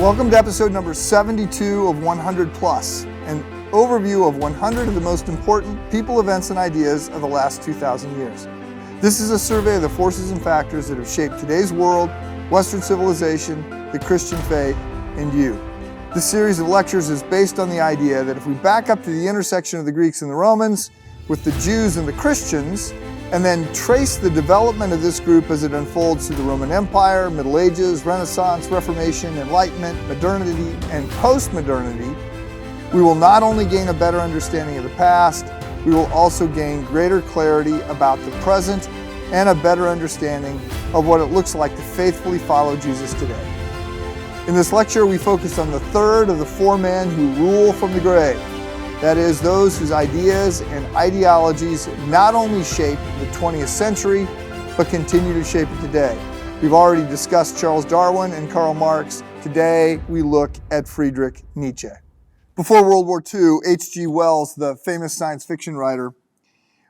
Welcome to episode number 72 of 100+, an overview of 100 of the most important people, events, and ideas of the last 2,000 years. This is a survey of the forces and factors that have shaped today's world, Western civilization, the Christian faith, and you. This series of lectures is based on the idea that if we back up to the intersection of the Greeks and the Romans, with the Jews and the Christians, and then trace the development of this group as it unfolds through the Roman Empire, Middle Ages, Renaissance, Reformation, Enlightenment, modernity, and post-modernity, we will not only gain a better understanding of the past, we will also gain greater clarity about the present and a better understanding of what it looks like to faithfully follow Jesus today. In this lecture, we focus on the third of the four men who rule from the grave. That is, those whose ideas and ideologies not only shaped the 20th century, but continue to shape it today. We've already discussed Charles Darwin and Karl Marx. Today, we look at Friedrich Nietzsche. Before World War II, H.G. Wells, the famous science fiction writer,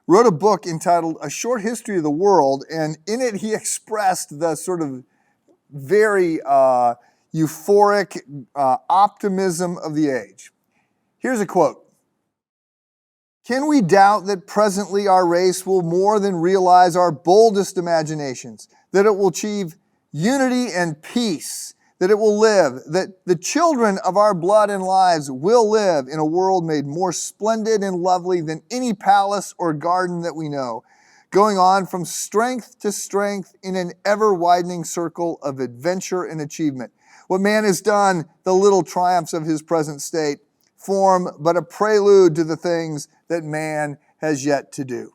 wrote a book entitled A Short History of the World, and in it he expressed the sort of very euphoric optimism of the age. Here's a quote. "Can we doubt that presently our race will more than realize our boldest imaginations, that it will achieve unity and peace, that it will live, that the children of our blood and lives will live in a world made more splendid and lovely than any palace or garden that we know, going on from strength to strength in an ever-widening circle of adventure and achievement. What man has done, the little triumphs of his present state, form but a prelude to the things that man has yet to do."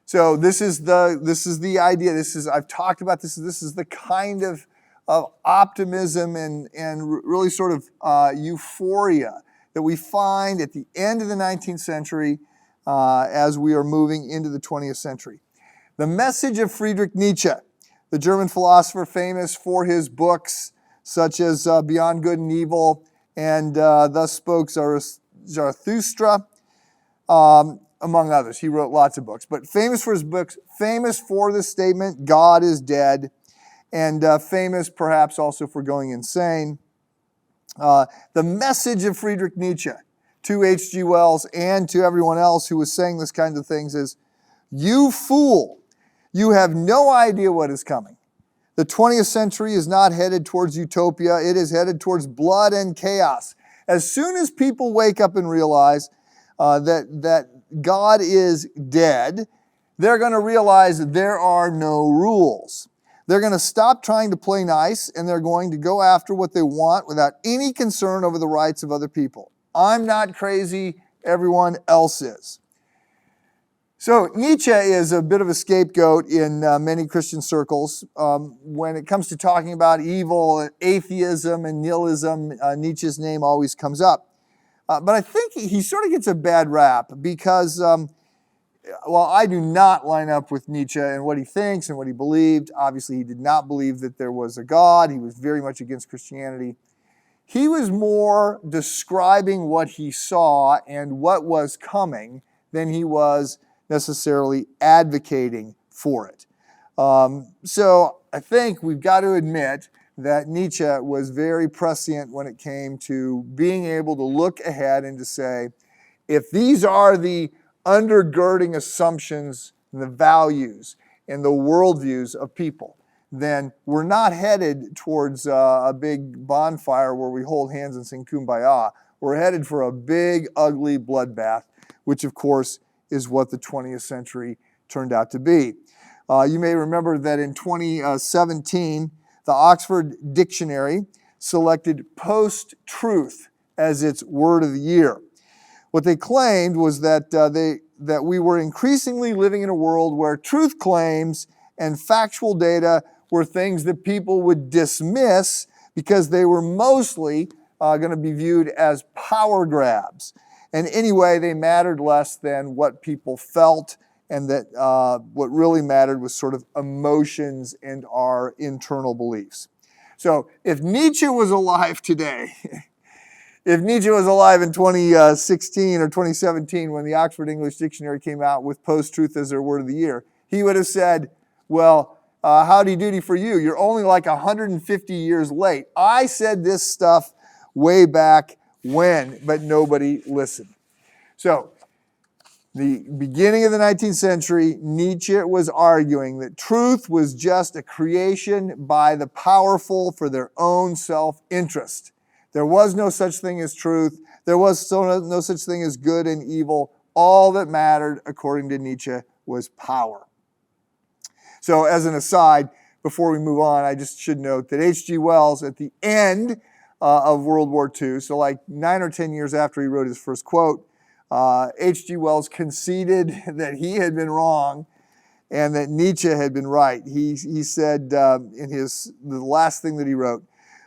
So this is the idea. I've talked about this. This is the kind of optimism and really sort of euphoria that we find at the end of the 19th century as we are moving into the 20th century. The message of Friedrich Nietzsche, the German philosopher famous for his books such as Beyond Good and Evil and Thus Spoke Zarathustra, among others. He wrote lots of books, but famous for his books, famous for the statement, God is dead, and famous perhaps also for going insane. The message of Friedrich Nietzsche to H.G. Wells and to everyone else who was saying this kind of things is, "You fool, you have no idea what is coming. The 20th century is not headed towards utopia, it is headed towards blood and chaos. As soon as people wake up and realize that God is dead, they're going to realize that there are no rules. They're going to stop trying to play nice, and they're going to go after what they want without any concern over the rights of other people. I'm not crazy, everyone else is." So Nietzsche is a bit of a scapegoat in many Christian circles. When it comes to talking about evil, atheism, and nihilism, Nietzsche's name always comes up. But I think he sort of gets a bad rap because, while I do not line up with Nietzsche and what he thinks and what he believed, obviously he did not believe that there was a God. He was very much against Christianity. He was more describing what he saw and what was coming than he was necessarily advocating for it. So I think we've got to admit that Nietzsche was very prescient when it came to being able to look ahead and to say, if these are the undergirding assumptions, the values, and the worldviews of people, then we're not headed towards a big bonfire where we hold hands and sing Kumbaya. We're headed for a big, ugly bloodbath, which of course is what the 20th century turned out to be. You may remember that in 2017, the Oxford Dictionary selected post-truth as its word of the year. What they claimed was that we were increasingly living in a world where truth claims and factual data were things that people would dismiss because they were mostly going to be viewed as power grabs. And anyway, they mattered less than what people felt, and that what really mattered was sort of emotions and our internal beliefs. So if Nietzsche was alive today, if Nietzsche was alive in 2016 or 2017 when the Oxford English Dictionary came out with post-truth as their word of the year, he would have said, well, howdy doody for you. You're only like 150 years late. I said this stuff way back when, but nobody listened. So, the beginning of the 19th century, Nietzsche was arguing that truth was just a creation by the powerful for their own self-interest. There was no such thing as truth. There was no such thing as good and evil. All that mattered, according to Nietzsche, was power. So as an aside, before we move on, I just should note that H.G. Wells, at the end of World War II, so like 9 or 10 years after he wrote his first quote, H.G. Wells conceded that he had been wrong and that Nietzsche had been right. He said in the last thing that he wrote,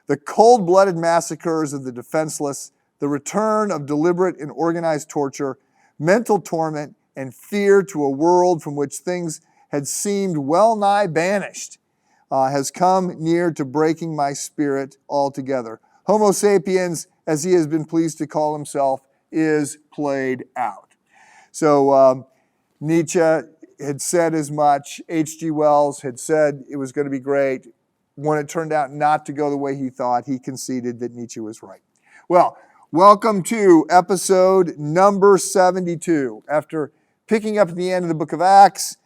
"The cold-blooded massacres of the defenseless, the return of deliberate and organized torture, mental torment, and fear to a world from which things had seemed well nigh banished, has come near to breaking my spirit altogether. Homo sapiens, as he has been pleased to call himself, is played out." So Nietzsche had said as much. H.G. Wells had said it was going to be great. When it turned out not to go the way he thought, he conceded that Nietzsche was right. Well, welcome to episode number 72. After picking up at the end of the book of Acts,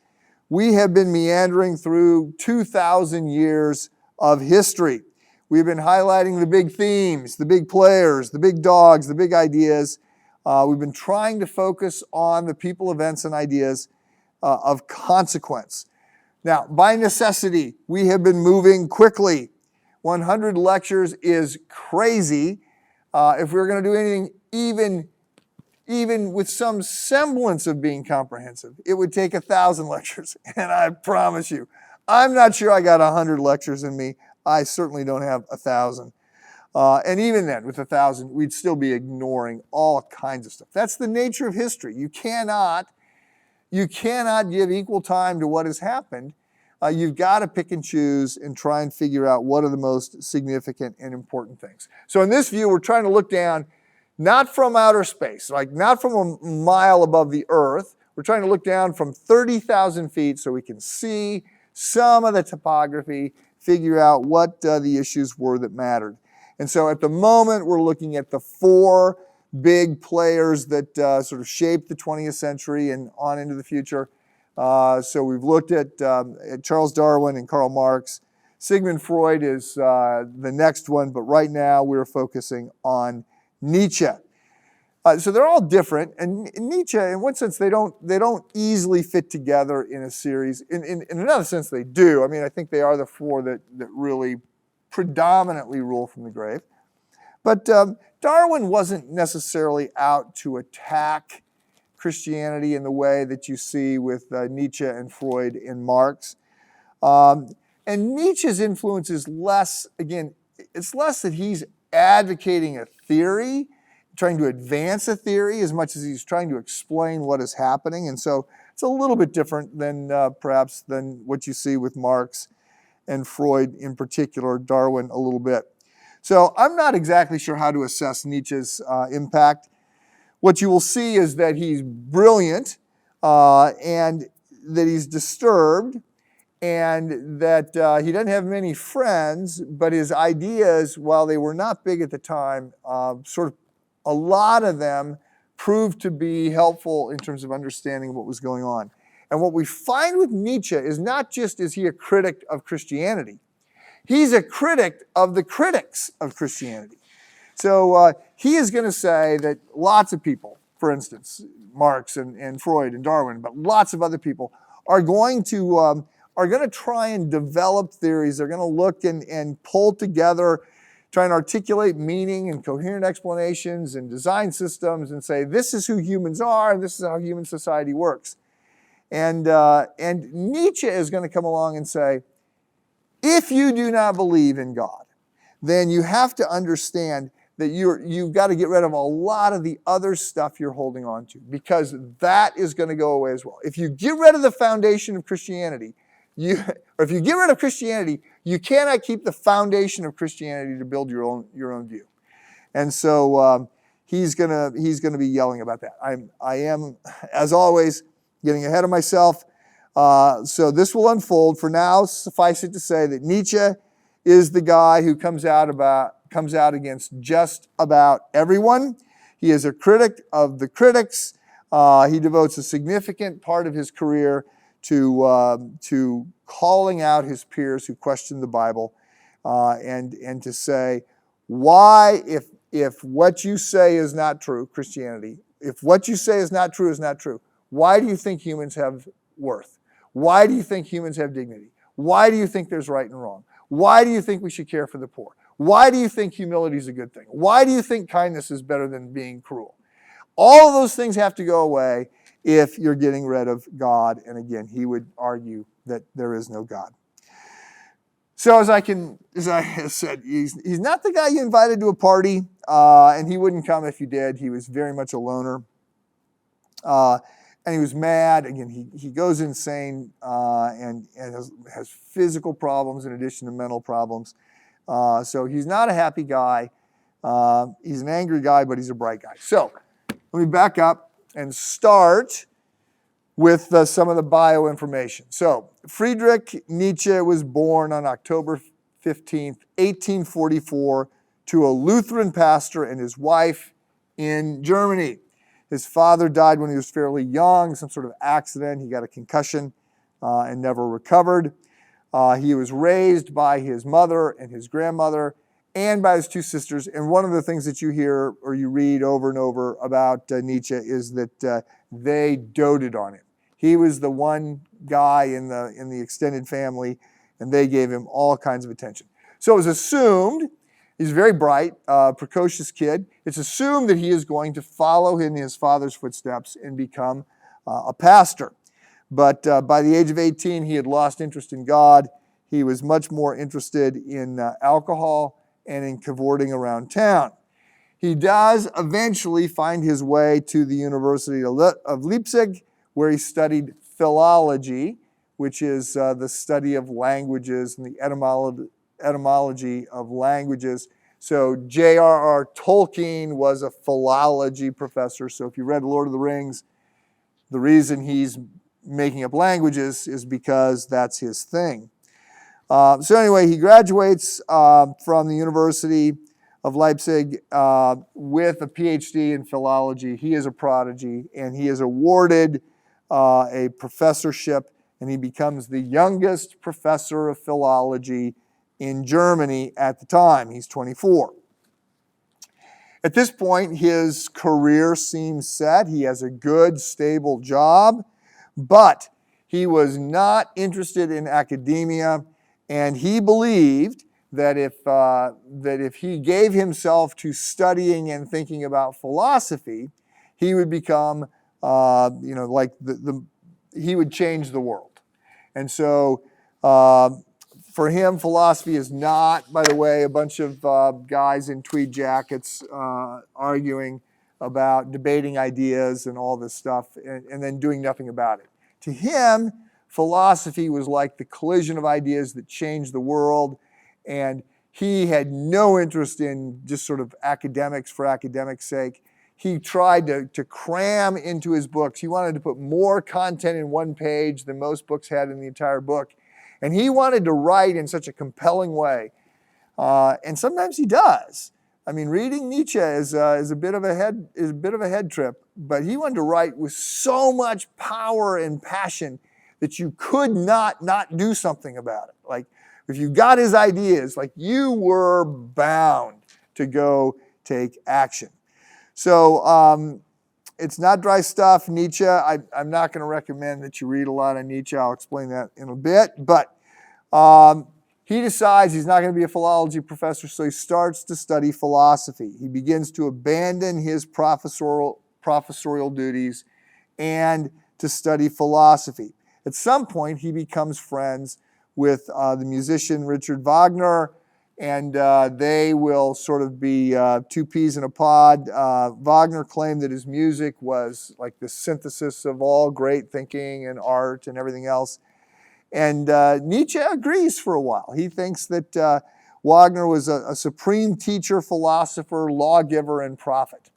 we have been meandering through 2,000 years of history. We've been highlighting the big themes, the big players, the big dogs, the big ideas. We've been trying to focus on the people, events, and ideas of consequence. Now, by necessity, we have been moving quickly. 100 lectures is crazy. If we were going to do anything even with some semblance of being comprehensive, it would take 1,000 lectures. And I promise you, I'm not sure I got 100 lectures in me. I certainly don't have 1,000. And even then, with 1,000, we'd still be ignoring all kinds of stuff. That's the nature of history. You cannot give equal time to what has happened. You've got to pick and choose and try and figure out what are the most significant and important things. So in this view, we're trying to look down, not from outer space, like not from a mile above the earth. We're trying to look down from 30,000 feet so we can see some of the topography, figure out what the issues were that mattered. And so at the moment, we're looking at the 4 big players that sort of shaped the 20th century and on into the future. So we've looked at Charles Darwin and Karl Marx. Sigmund Freud is the next one, but right now we're focusing on Nietzsche. So they're all different, and Nietzsche, in one sense, they don't easily fit together in a series. In another sense, they do. I mean, I think they are the 4 that really predominantly rule from the grave. But Darwin wasn't necessarily out to attack Christianity in the way that you see with Nietzsche and Freud and Marx. And Nietzsche's influence is less, again, it's less that he's advocating a theory, trying to advance a theory as much as he's trying to explain what is happening. And so it's a little bit different than perhaps than what you see with Marx and Freud in particular, Darwin a little bit. So I'm not exactly sure how to assess Nietzsche's impact. What you will see is that he's brilliant and that he's disturbed and that he doesn't have many friends, but his ideas, while they were not big at the time, sort of a lot of them proved to be helpful in terms of understanding what was going on. And what we find with Nietzsche is not just is he a critic of Christianity, he's a critic of the critics of Christianity. So he is going to say that lots of people, for instance, Marx and Freud and Darwin, but lots of other people are going to try and develop theories. They're going to look and pull together, try and articulate meaning and coherent explanations and design systems and say, this is who humans are and this is how human society works. And Nietzsche is going to come along and say, if you do not believe in God, then you have to understand that you've got to get rid of a lot of the other stuff you're holding on to, because that is going to go away as well. If you get rid of the foundation of Christianity, or if you get rid of Christianity, you cannot keep the foundation of Christianity to build your own view. And so he's gonna be yelling about that. I am, as always, getting ahead of myself. So this will unfold. For now, suffice it to say that Nietzsche is the guy who comes out against just about everyone. He is a critic of the critics. He devotes a significant part of his career to calling out his peers who question the Bible, and to say, why, if what you say is not true, Christianity, if what you say is not true, why do you think humans have worth? Why do you think humans have dignity? Why do you think there's right and wrong? Why do you think we should care for the poor? Why do you think humility is a good thing? Why do you think kindness is better than being cruel? All of those things have to go away if you're getting rid of God. And again, he would argue that there is no God. So as I said, he's not the guy you invited to a party, and he wouldn't come if you did. He was very much a loner. And he was mad. Again, he goes insane and has physical problems in addition to mental problems. So he's not a happy guy. He's an angry guy, but he's a bright guy. So let me back up and start with some of the bio information. So Friedrich Nietzsche was born on October 15th, 1844, to a Lutheran pastor and his wife in Germany. His father died when he was fairly young, some sort of accident. He got a concussion and never recovered. He was raised by his mother and his grandmother and by his two sisters. And one of the things that you hear or you read over and over about Nietzsche is that they doted on him. He was the one guy in the extended family, and they gave him all kinds of attention. So it was assumed, he's very bright, precocious kid. It's assumed that he is going to follow in his father's footsteps and become a pastor. But by the age of 18, he had lost interest in God. He was much more interested in alcohol and in cavorting around town. He does eventually find his way to the University of Leipzig, where he studied philology, which is the study of languages and the etymology of languages. So J.R.R. Tolkien was a philology professor. So if you read Lord of the Rings, the reason he's making up languages is because that's his thing. So anyway, he graduates from the University of Leipzig with a PhD in philology. He is a prodigy, and he is awarded a professorship, and he becomes the youngest professor of philology in Germany at the time. He's 24. At this point, his career seems set. He has a good, stable job, but he was not interested in academia, and he believed that if he gave himself to studying and thinking about philosophy, he would become, he would change the world. And so, for him, philosophy is not, by the way, a bunch of guys in tweed jackets arguing about debating ideas and all this stuff and then doing nothing about it. To him, philosophy was like the collision of ideas that changed the world, and he had no interest in just sort of academics for academics' sake. He tried to cram into his books. He wanted to put more content in one page than most books had in the entire book. And he wanted to write in such a compelling way. And sometimes he does. I mean, reading Nietzsche is a bit of a head trip, but he wanted to write with so much power and passion that you could not do something about it. Like, if you got his ideas, like, you were bound to go take action. So it's not dry stuff, Nietzsche. I'm not going to recommend that you read a lot of Nietzsche. I'll explain that in a bit. But he decides he's not going to be a philology professor, so he starts to study philosophy. He begins to abandon his professorial duties and to study philosophy. At some point, he becomes friends with the musician Richard Wagner, and they will sort of be two peas in a pod. Wagner claimed that his music was like the synthesis of all great thinking and art and everything else. And Nietzsche agrees for a while. He thinks that Wagner was a supreme teacher, philosopher, lawgiver, and prophet.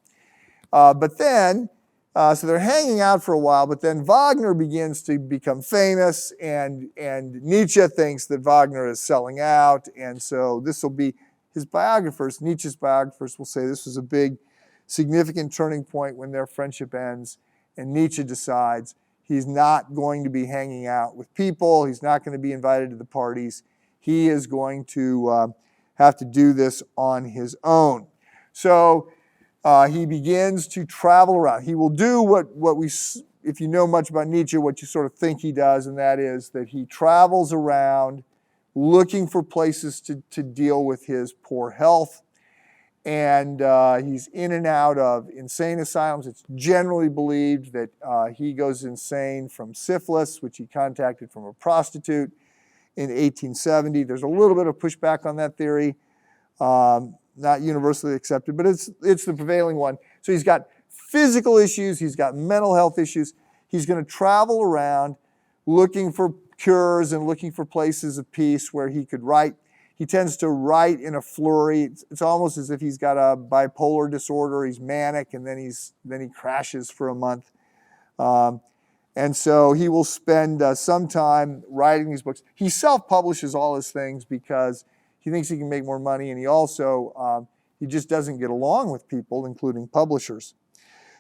But then So they're hanging out for a while, but then Wagner begins to become famous, and Nietzsche thinks that Wagner is selling out, and so this will be his biographers, Nietzsche's biographers will say this was a big, significant turning point when their friendship ends, and Nietzsche decides he's not going to be hanging out with people, he's not going to be invited to the parties, he is going to have to do this on his own. So he begins to travel around. He will do what we, if you know much about Nietzsche, what you sort of think he does, and that is that he travels around looking for places to deal with his poor health. And he's in and out of insane asylums. It's generally believed that he goes insane from syphilis, which he contacted from a prostitute in 1870. There's a little bit of pushback on that theory. Not universally accepted, but it's the prevailing one. So he's got physical issues, he's got mental health issues. He's going to travel around looking for cures and looking for places of peace where he could write. He tends to write in a flurry. It's almost as if he's got a bipolar disorder. He's manic, and then he crashes for a month. And so he will spend some time writing these books. He self-publishes all his things because he thinks he can make more money, and he also, he just doesn't get along with people, including publishers.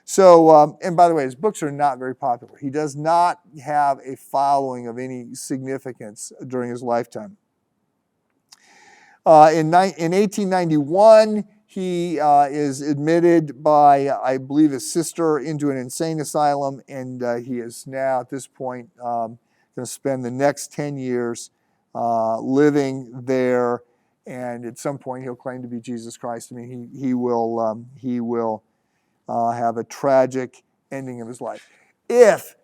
So, and by the way, his books are not very popular. He does not have a following of any significance during his lifetime. In 1891, he is admitted by, I believe, his sister into an insane asylum, and he is now, at this point, going to spend the next 10 years living there. And at some point, he'll claim to be Jesus Christ. I mean, he will have a tragic ending of his life. If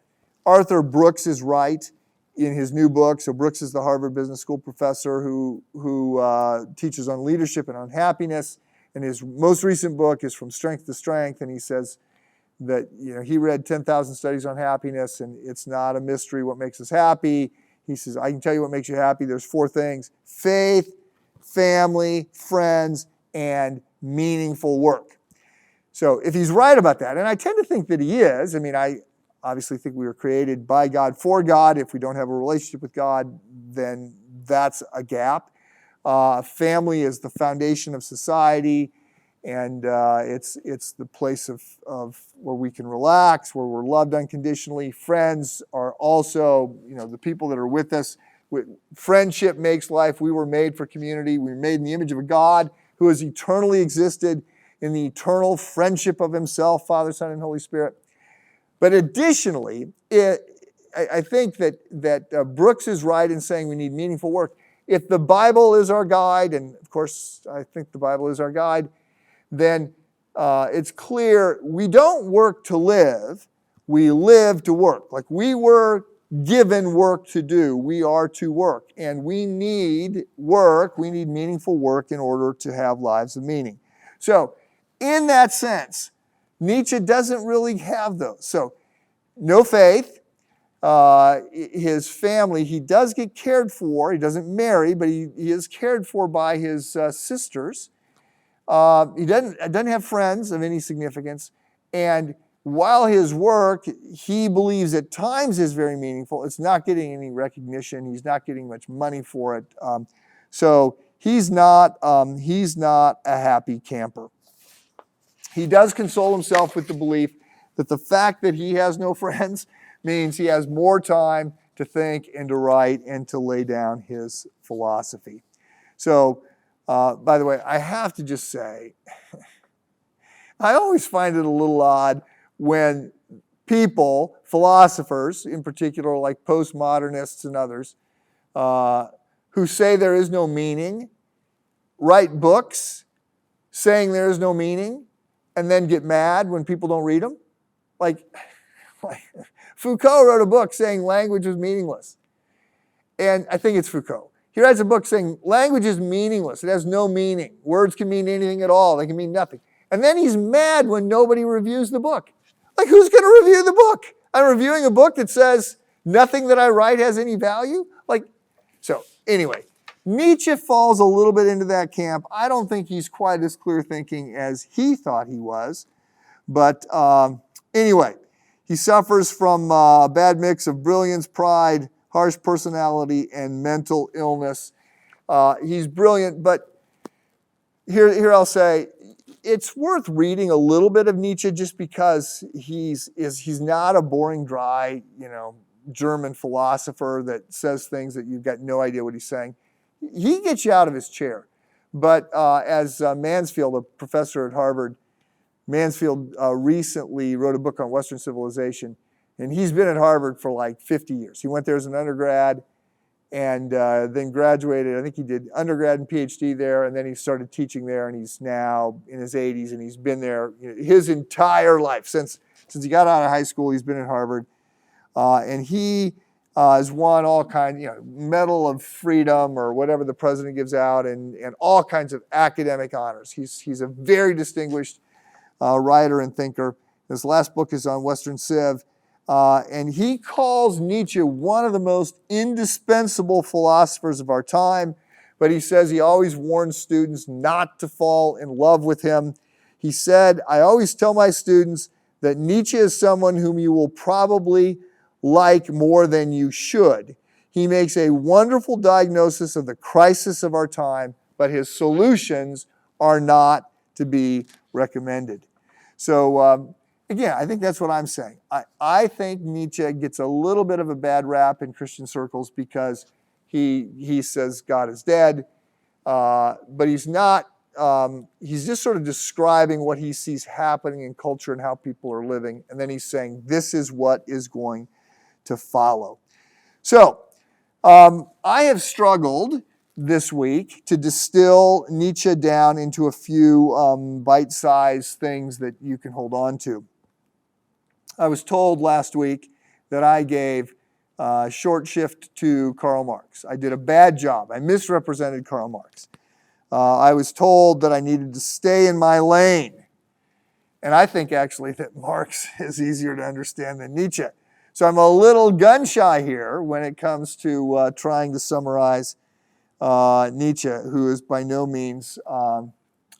Arthur Brooks is right in his new book, so Brooks is the Harvard Business School professor who teaches on leadership and on happiness, and his most recent book is From Strength to Strength, and he says that he read 10,000 studies on happiness, and it's not a mystery what makes us happy. He says, I can tell you what makes you happy. There's 4 things: faith, family, friends, and meaningful work. So if he's right about that, and I tend to think that he is, I mean, I obviously think we were created by God for God. If we don't have a relationship with God, then that's a gap. Family is the foundation of society, and it's the place of where we can relax, where we're loved unconditionally. Friends are also, the people that are with us. Friendship makes life. We were made for community. We were made in the image of a God who has eternally existed in the eternal friendship of himself, Father, Son, and Holy Spirit. But additionally, I think that Brooks is right in saying we need meaningful work. If the Bible is our guide, and of course I think the Bible is our guide, then it's clear we don't work to live, we live to work. Like we were given work to do, we are to work. And we need work, we need meaningful work in order to have lives of meaning. So in that sense, Nietzsche doesn't really have those. So no faith, his family, he does get cared for, he doesn't marry, but he is cared for by his sisters. He doesn't have friends of any significance, and while his work, he believes at times is very meaningful, it's not getting any recognition, he's not getting much money for it, so he's not a happy camper. He does console himself with the belief that the fact that he has no friends means he has more time to think and to write and to lay down his philosophy. So, by the way, I have to just say, I always find it a little odd when people, philosophers in particular, like postmodernists and others, who say there is no meaning, write books saying there is no meaning, and then get mad when people don't read them. Like Foucault wrote a book saying language was meaningless. And I think it's Foucault. He writes a book saying language is meaningless. It has no meaning. Words can mean anything at all. They can mean nothing. And then he's mad when nobody reviews the book. Like, who's going to review the book? I'm reviewing a book that says nothing that I write has any value? So anyway, Nietzsche falls a little bit into that camp. I don't think he's quite as clear thinking as he thought he was. But Anyway, he suffers from a bad mix of brilliance, pride, harsh personality, and mental illness. He's brilliant, but here I'll say, it's worth reading a little bit of Nietzsche just because he's not a boring, dry, German philosopher that says things that you've got no idea what he's saying. He gets you out of his chair. But as Mansfield, a professor at Harvard, Mansfield recently wrote a book on Western civilization, and he's been at Harvard for like 50 years. He went there as an undergrad and then graduated. I think he did undergrad and PhD there, and then he started teaching there, and he's now in his 80s, and he's been there his entire life. Since he got out of high school, he's been at Harvard. And he has won all kinds, Medal of Freedom or whatever the president gives out, and all kinds of academic honors. He's a very distinguished writer and thinker. His last book is on Western Civ. And he calls Nietzsche one of the most indispensable philosophers of our time, but he says he always warns students not to fall in love with him. He said, "I always tell my students that Nietzsche is someone whom you will probably like more than you should. He makes a wonderful diagnosis of the crisis of our time, but his solutions are not to be recommended." So, again, I think that's what I'm saying. I think Nietzsche gets a little bit of a bad rap in Christian circles because he says God is dead, but he's not. He's just sort of describing what he sees happening in culture and how people are living, and then he's saying this is what is going to follow. So, I have struggled this week to distill Nietzsche down into a few bite-sized things that you can hold on to. I was told last week that I gave short shift to Karl Marx. I did a bad job. I misrepresented Karl Marx. I was told that I needed to stay in my lane. And I think actually that Marx is easier to understand than Nietzsche. So I'm a little gun-shy here when it comes to trying to summarize Nietzsche, who is by no means a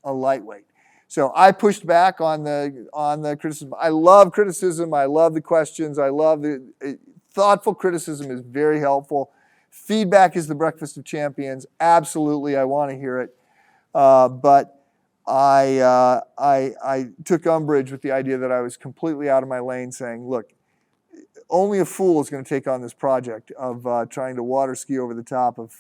lightweight. So I pushed back on the criticism. I love criticism. I love the questions. I love thoughtful criticism is very helpful. Feedback is the breakfast of champions. Absolutely, I want to hear it. But I took umbrage with the idea that I was completely out of my lane, saying, "Look, only a fool is going to take on this project of trying to water ski over the top of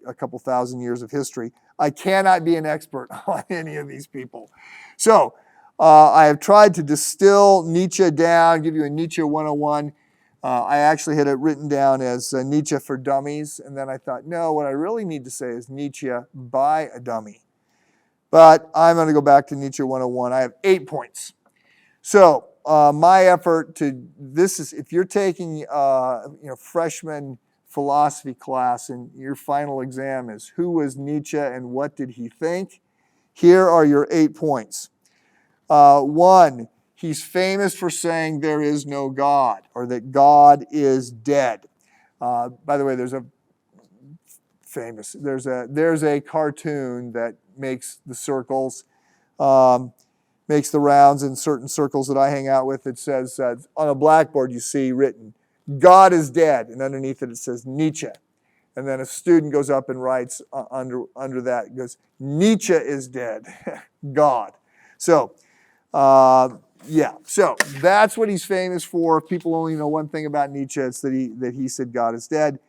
a couple thousand years of history. I cannot be an expert on any of these people." So I have tried to distill Nietzsche down, give you a Nietzsche 101. I actually had it written down as Nietzsche for Dummies, and then I thought, no, what I really need to say is Nietzsche by a dummy. But I'm going to go back to Nietzsche 101. I have 8 points. So my effort to this is, if you're taking freshman philosophy class and your final exam is who was Nietzsche and what did he think, here are your 8 points. 1, he's famous for saying there is no God, or that God is dead. By the way, there's a cartoon that makes the circles, makes the rounds in certain circles that I hang out with. It says, on a blackboard you see written, "God is dead," and underneath it says Nietzsche. And then a student goes up and writes under that, it goes, "Nietzsche is dead, God." So, so that's what he's famous for. If people only know one thing about Nietzsche, it's that he said God is dead.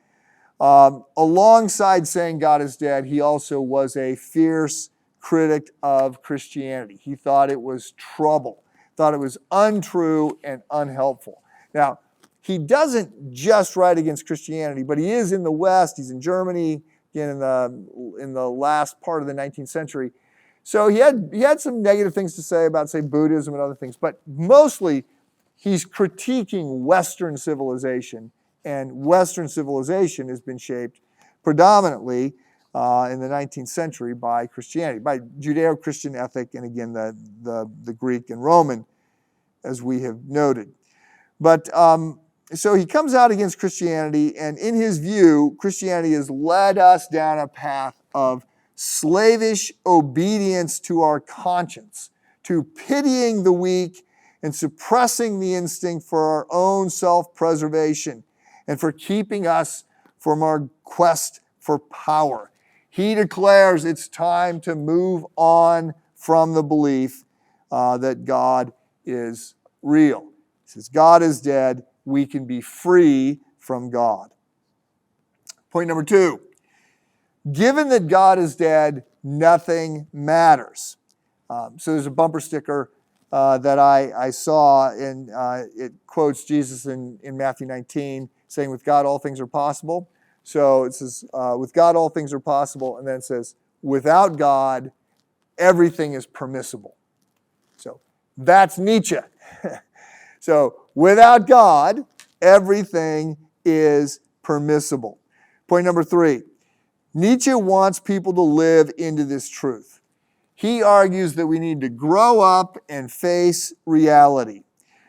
Alongside saying God is dead, he also was a fierce critic of Christianity. He thought it was trouble, thought it was untrue and unhelpful. Now, he doesn't just write against Christianity, but he is in the West. He's in Germany, again in the last part of the 19th century. So he had some negative things to say about, say, Buddhism and other things, but mostly he's critiquing Western civilization, and Western civilization has been shaped predominantly in the 19th century by Christianity, by Judeo-Christian ethic, and again the Greek and Roman, as we have noted. But so he comes out against Christianity, and in his view, Christianity has led us down a path of slavish obedience to our conscience, to pitying the weak and suppressing the instinct for our own self-preservation and for keeping us from our quest for power. He declares it's time to move on from the belief that God is real. He says, God is dead. We can be free from God. Point number 2. Given that God is dead, nothing matters. So there's a bumper sticker that I saw, and it quotes Jesus in Matthew 19, saying, with God all things are possible. So it says, with God all things are possible, and then it says, without God, everything is permissible. So that's Nietzsche. So without God, everything is permissible. Point number 3. Nietzsche wants people to live into this truth. He argues that we need to grow up and face reality.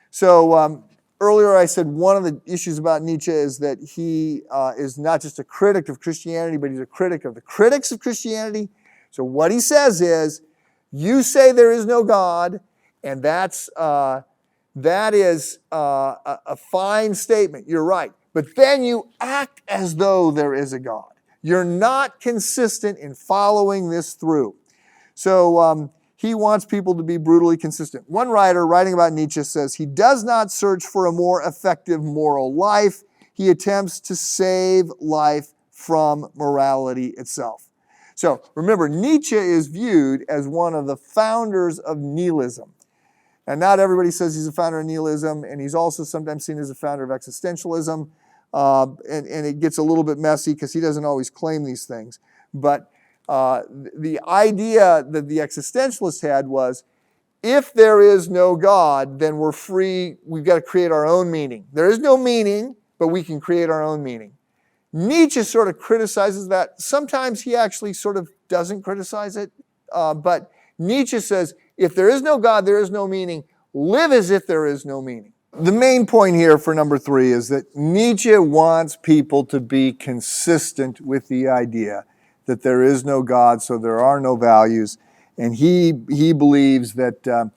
So earlier I said one of the issues about Nietzsche is that he is not just a critic of Christianity, but he's a critic of the critics of Christianity. So what he says is, you say there is no God, and that is a fine statement. You're right. But then you act as though there is a God. You're not consistent in following this through. So he wants people to be brutally consistent. One writer writing about Nietzsche says, he does not search for a more effective moral life. He attempts to save life from morality itself. So remember, Nietzsche is viewed as one of the founders of nihilism. And not everybody says he's a founder of nihilism, and he's also sometimes seen as a founder of existentialism. And it gets a little bit messy because he doesn't always claim these things. But the idea that the existentialists had was, if there is no God, then we're free. We've got to create our own meaning. There is no meaning, but we can create our own meaning. Nietzsche sort of criticizes that. Sometimes he actually sort of doesn't criticize it. But Nietzsche says, if there is no God, there is no meaning. Live as if there is no meaning. The main point here for number 3 is that Nietzsche wants people to be consistent with the idea that there is no God, so there are no values. And he believes that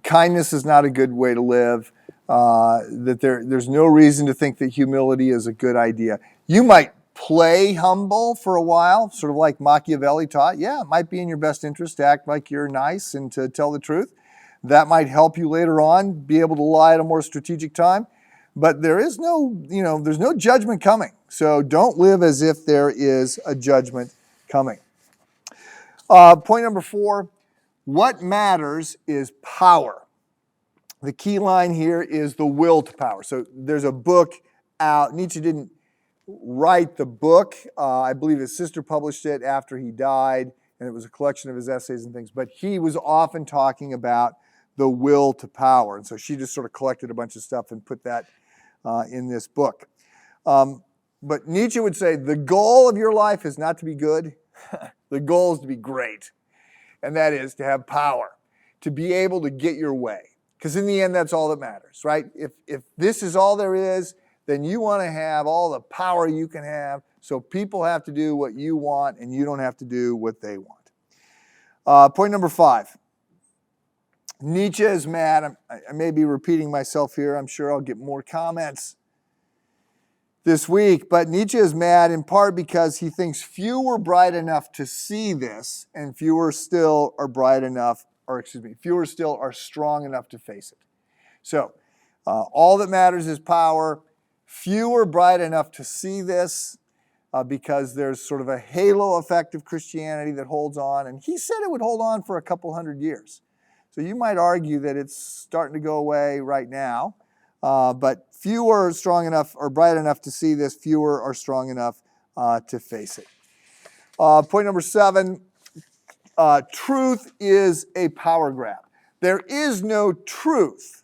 kindness is not a good way to live, that there's no reason to think that humility is a good idea. You might play humble for a while, sort of like Machiavelli taught. Yeah, it might be in your best interest to act like you're nice and to tell the truth. That might help you later on be able to lie at a more strategic time. But there is there's no judgment coming. So don't live as if there is a judgment coming. Point number 4, what matters is power. The key line here is the will to power. So there's a book out. Nietzsche didn't write the book. I believe his sister published it after he died, and it was a collection of his essays and things. But he was often talking about the will to power. And so she just sort of collected a bunch of stuff and put that in this book. But Nietzsche would say, the goal of your life is not to be good. The goal is to be great. And that is to have power, to be able to get your way. Because in the end, that's all that matters, right? If this is all there is, then you want to have all the power you can have, so people have to do what you want and you don't have to do what they want. Point number 5. Nietzsche is mad. I may be repeating myself here. I'm sure I'll get more comments this week. But Nietzsche is mad in part because he thinks few were bright enough to see this, and fewer still are fewer still are strong enough to face it. So all that matters is power. Few are bright enough to see this because there's sort of a halo effect of Christianity that holds on. And he said it would hold on for a couple hundred years. So you might argue that it's starting to go away right now, but fewer are strong enough or bright enough to see this, fewer are strong enough to face it. Point number 7, truth is a power grab. There is no truth,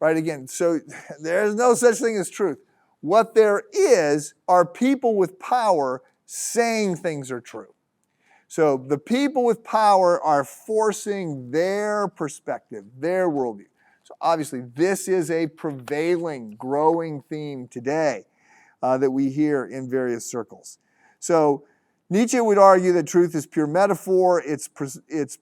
right? Again, so there's no such thing as truth. What there is are people with power saying things are true. So the people with power are forcing their perspective, their worldview. So obviously this is a prevailing, growing theme today that we hear in various circles. So Nietzsche would argue that truth is pure metaphor. It's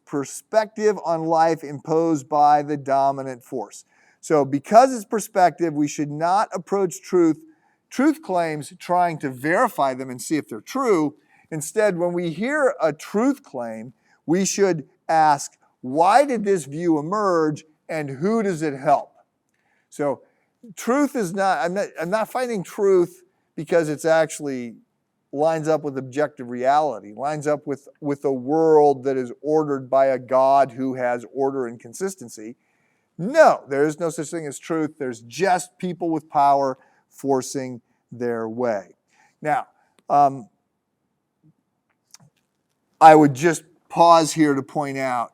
perspective on life imposed by the dominant force. So because it's perspective, we should not approach truth claims trying to verify them and see if they're true. Instead, when we hear a truth claim, we should ask, why did this view emerge and who does it help? So truth is not, I'm not finding truth because it's actually lines up with objective reality, lines up with a world that is ordered by a God who has order and consistency. No, there is no such thing as truth. There's just people with power forcing their way. Now, I would just pause here to point out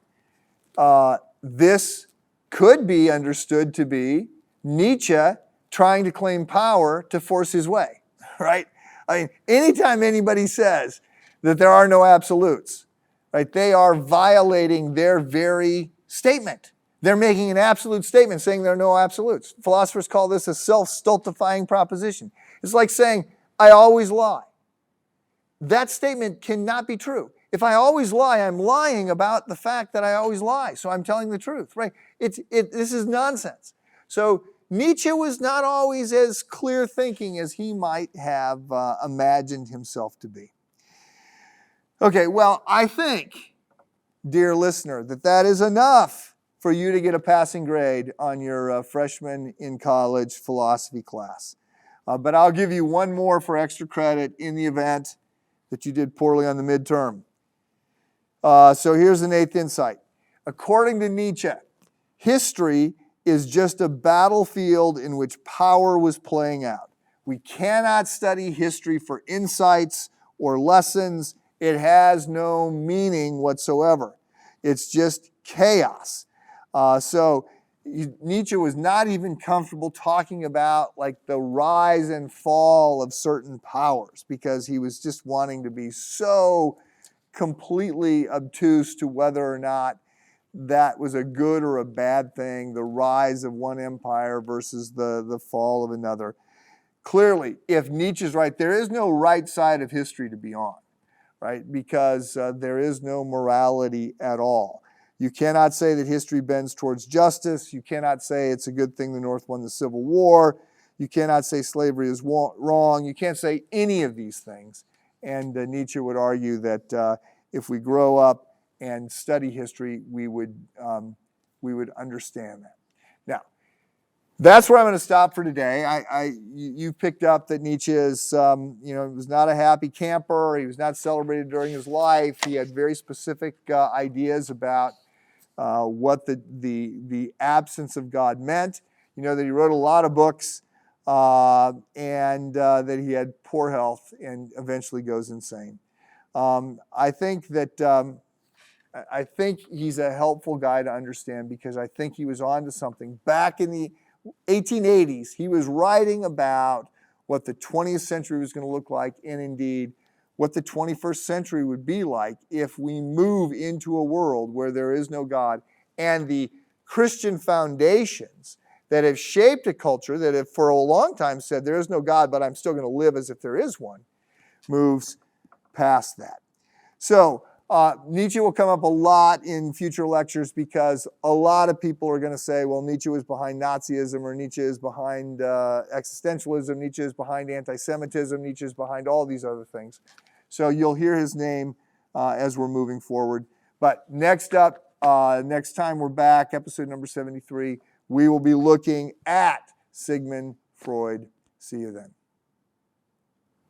this could be understood to be Nietzsche trying to claim power to force his way, right? I mean, anytime anybody says that there are no absolutes, right, they are violating their very statement. They're making an absolute statement saying there are no absolutes. Philosophers call this a self-stultifying proposition. It's like saying, I always lie. That statement cannot be true. If I always lie, I'm lying about the fact that I always lie. So I'm telling the truth, right? This is nonsense. So Nietzsche was not always as clear thinking as he might have imagined himself to be. Okay, well, I think, dear listener, that is enough for you to get a passing grade on your freshman in college philosophy class. But I'll give you one more for extra credit in the event that you did poorly on the midterm. So here's an eighth insight. According to Nietzsche, history is just a battlefield in which power was playing out. We cannot study history for insights or lessons. It has no meaning whatsoever. It's just chaos. So Nietzsche was not even comfortable talking about like the rise and fall of certain powers because he was just wanting to be so completely obtuse to whether or not that was a good or a bad thing, the rise of one empire versus the fall of another. Clearly, if Nietzsche's right, there is no right side of history to be on, right? Because there is no morality at all. You cannot say that history bends towards justice. You cannot say it's a good thing the North won the Civil War. You cannot say slavery is wrong. You can't say any of these things. And Nietzsche would argue that if we grow up and study history, we would understand that. Now, that's where I'm going to stop for today. You picked up that Nietzsche is, was not a happy camper. He was not celebrated during his life. He had very specific ideas about what the absence of God meant. You know that he wrote a lot of books and that he had poor health and eventually goes insane. I think he's a helpful guy to understand because I think he was onto something. Back in the 1880s, he was writing about what the 20th century was going to look like and indeed what the 21st century would be like if we move into a world where there is no God and the Christian foundations that have shaped a culture that have for a long time said there is no God, but I'm still going to live as if there is one, moves past that. So Nietzsche will come up a lot in future lectures because a lot of people are going to say, well, Nietzsche was behind Nazism, or Nietzsche is behind existentialism, Nietzsche is behind anti-Semitism, Nietzsche is behind all these other things. So you'll hear his name as we're moving forward. But next up, next time we're back, episode number 73, we will be looking at Sigmund Freud. See you then.